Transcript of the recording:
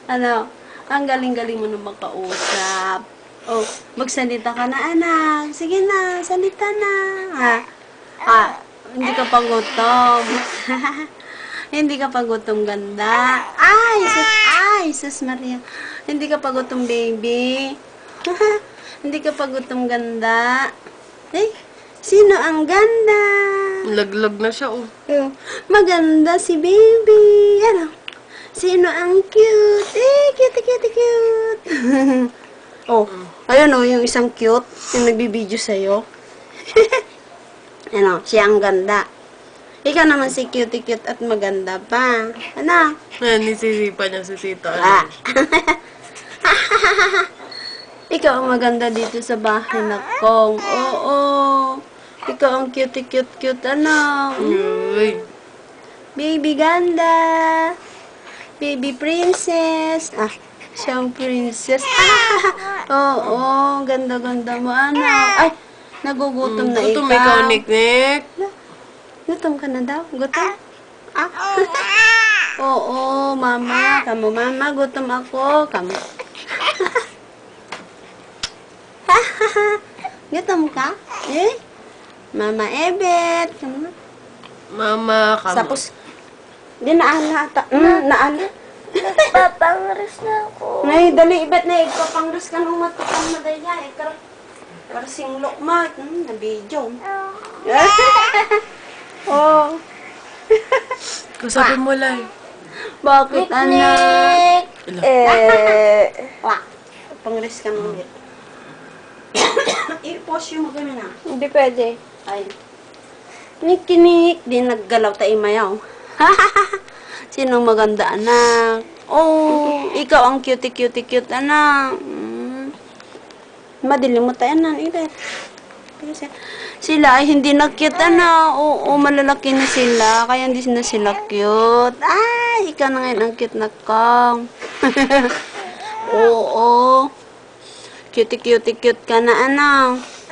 Ano, ang galing-galing mo na makausap. Oh, magsalita ka na, anak. Sige na, salita na. Hindi ka pa gutom. Hindi ka pa gutom, ganda. Ay, sus Maria. Hindi ka pa gutom, baby. Hindi ka pa gutom, ganda. Eh, sino ang ganda? Laglag na siya, oh. Maganda si baby. Ano? Sino ang cute? Cute. Oh, ayun oh, yung isang cute. Yung nagbibideo sa'yo. Ano, siya ang ganda. Ikaw naman si cute at maganda pa. Ano? Ayan, nisisipa niya si Tita. Ikaw ang maganda dito sa bahay na kong. Oo. Ikaw ang cute, ano. Uy. Baby ganda. Baby princess. Siya ang princess. Oo, ganda-ganda mo, anak. Ay, nagugutom na ikaw. Gutom ikaw, Nick. Gutom ka na daw? Gutom? Oo, mama. Kamu, mama. Gutom ako. Kamu. Gutom ka? Eh? Mama Ebet. Kamu. Mama, kamu. Tapos, di naala. Naala. Papangres na ako. Nay, dali, Ebet na. Ipapangres ka nung matukang madaya. Karasing lokmat. Na-video. Oh. Kasabi mo lang. Bakit, anak? Pangres ka nung ulit. I-pause yung magano na. Hindi pwede. Ay. Nikinik. Di naggalaw tayo mayaw. Sinong maganda, anak? Oh, ikaw ang cute, anak. Madilim mo tayo, anak. Ibet. Sila ay hindi na cute, anak. Oo, malalaki na sila. Kaya hindi na sila cute. Ay, ikaw na ngayon ang cute na kong. Oo. Cute ka na, anak.